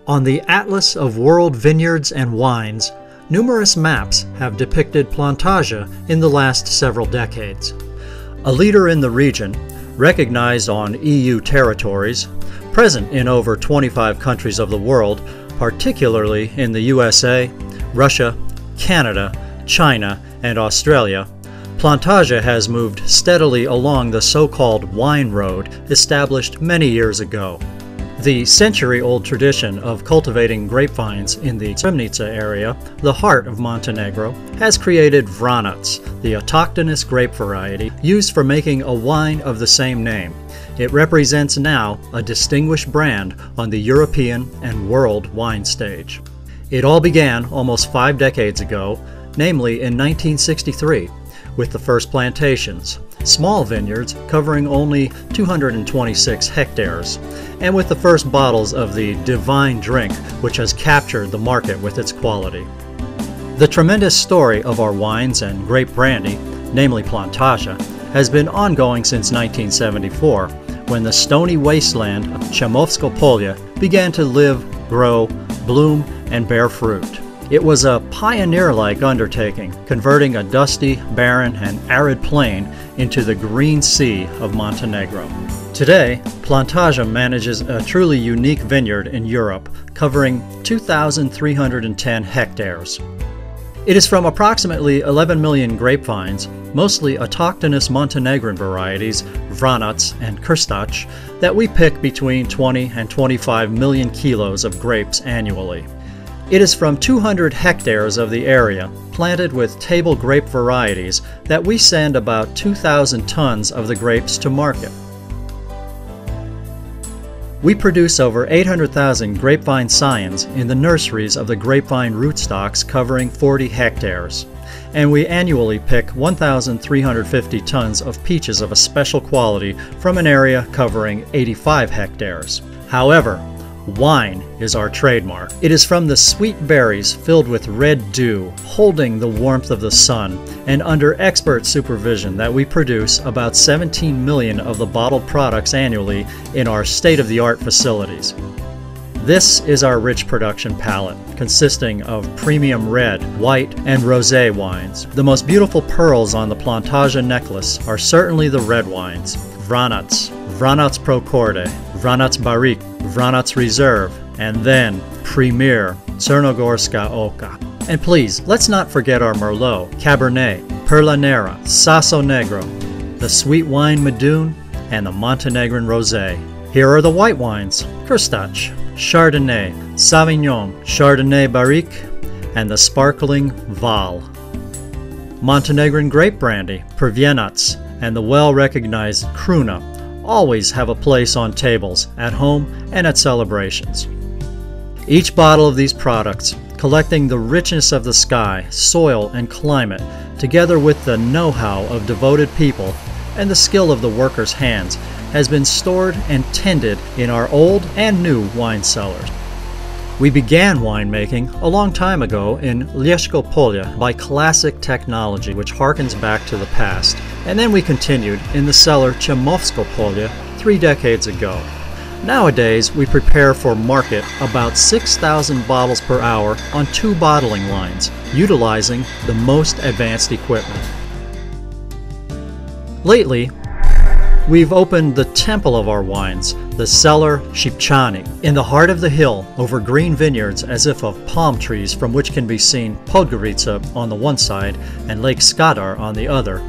On the Atlas of World Vineyards and Wines, numerous maps have depicted Plantaje in the last several decades. A leader in the region, recognized on EU territories, present in over 25 countries of the world, particularly in the USA, Russia, Canada, China, and Australia, Plantaje has moved steadily along the so-called wine road established many years ago. The century-old tradition of cultivating grapevines in the Cremnica area, the heart of Montenegro, has created Vranac, the autochthonous grape variety used for making a wine of the same name. It represents now a distinguished brand on the European and world wine stage. It all began almost 5 decades ago, namely in 1963, with the first plantations, small vineyards covering only 226 hectares, and with the first bottles of the divine drink which has captured the market with its quality. The tremendous story of our wines and grape brandy, namely Plantaje, has been ongoing since 1974, when the stony wasteland of Chemovsko-Polje began to live, grow, bloom, and bear fruit. It was a pioneer-like undertaking, converting a dusty, barren, and arid plain into the green sea of Montenegro. Today, Plantaje manages a truly unique vineyard in Europe, covering 2,310 hectares. It is from approximately 11 million grapevines, mostly autochthonous Montenegrin varieties, Vranac and Krstac, that we pick between 20 and 25 million kilos of grapes annually. It is from 200 hectares of the area, planted with table grape varieties, that we send about 2,000 tons of the grapes to market. We produce over 800,000 grapevine scions in the nurseries of the grapevine rootstocks covering 40 hectares, and we annually pick 1,350 tons of peaches of a special quality from an area covering 85 hectares. However, wine is our trademark. It is from the sweet berries filled with red dew, holding the warmth of the sun, and under expert supervision that we produce about 17 million of the bottled products annually in our state-of-the-art facilities. This is our rich production palette, consisting of premium red, white, and rosé wines. The most beautiful pearls on the Plantaje necklace are certainly the red wines: Vranac, Vranac Procorde, Vranac Barik, Vranac Reserve, and then Premier, Crnogorska Oka. And please, let's not forget our Merlot, Cabernet, Perla Nera, Sasso Negro, the sweet wine Medoune, and the Montenegrin Rosé. Here are the white wines: Krstac, Chardonnay, Sauvignon, Chardonnay Barik, and the sparkling Val. Montenegrin grape brandy, Prvenac, and the well-recognized Kruna always have a place on tables, at home, and at celebrations. Each bottle of these products, collecting the richness of the sky, soil, and climate, together with the know-how of devoted people and the skill of the workers' hands, has been stored and tended in our old and new wine cellars. We began winemaking a long time ago in Leszko-Polje by classic technology which harkens back to the past, and then we continued in the cellar Chemovsko-Polje 3 decades ago. Nowadays, we prepare for market about 6,000 bottles per hour on 2 bottling lines, utilizing the most advanced equipment. Lately, we've opened the temple of our wines, the cellar Shipchani, in the heart of the hill over green vineyards as if of palm trees from which can be seen Podgorica on the one side and Lake Skadar on the other.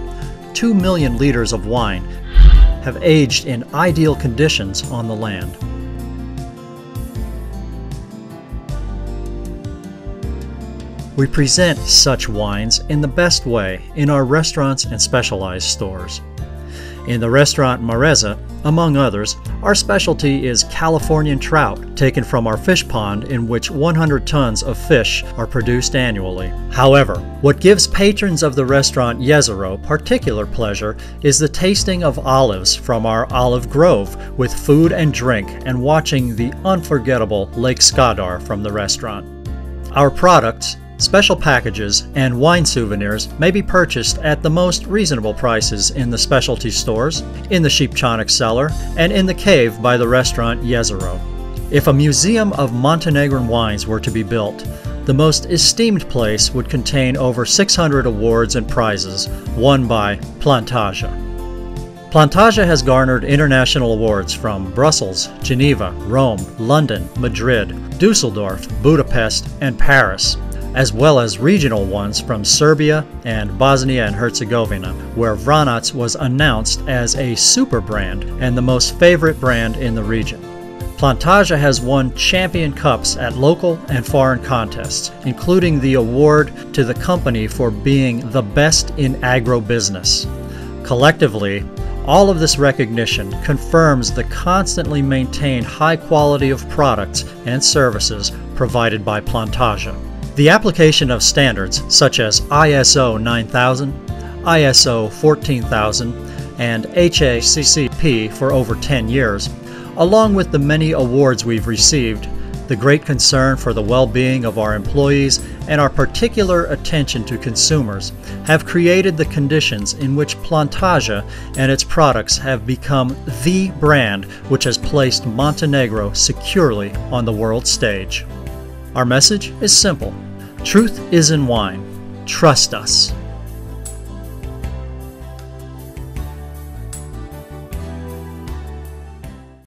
2 million liters of wine have aged in ideal conditions on the land. We present such wines in the best way in our restaurants and specialized stores. In the restaurant Mareza, among others, our specialty is Californian trout, taken from our fish pond in which 100 tons of fish are produced annually. However, what gives patrons of the restaurant Jezero particular pleasure is the tasting of olives from our olive grove with food and drink and watching the unforgettable Lake Skadar from the restaurant. Our products, special packages, and wine souvenirs may be purchased at the most reasonable prices in the specialty stores, in the Shipchanik cellar, and in the cave by the restaurant Jezero. If a museum of Montenegrin wines were to be built, the most esteemed place would contain over 600 awards and prizes won by Plantaje. Plantaje has garnered international awards from Brussels, Geneva, Rome, London, Madrid, Dusseldorf, Budapest, and Paris, as well as regional ones from Serbia and Bosnia and Herzegovina, where Vranac was announced as a super brand and the most favorite brand in the region. Plantaje has won champion cups at local and foreign contests, including the award to the company for being the best in agribusiness. Collectively, all of this recognition confirms the constantly maintained high quality of products and services provided by Plantaje. The application of standards such as ISO 9000, ISO 14000, and HACCP for over 10 years, along with the many awards we've received, the great concern for the well-being of our employees, and our particular attention to consumers have created the conditions in which Plantaje and its products have become the brand which has placed Montenegro securely on the world stage. Our message is simple. Truth is in wine. Trust us.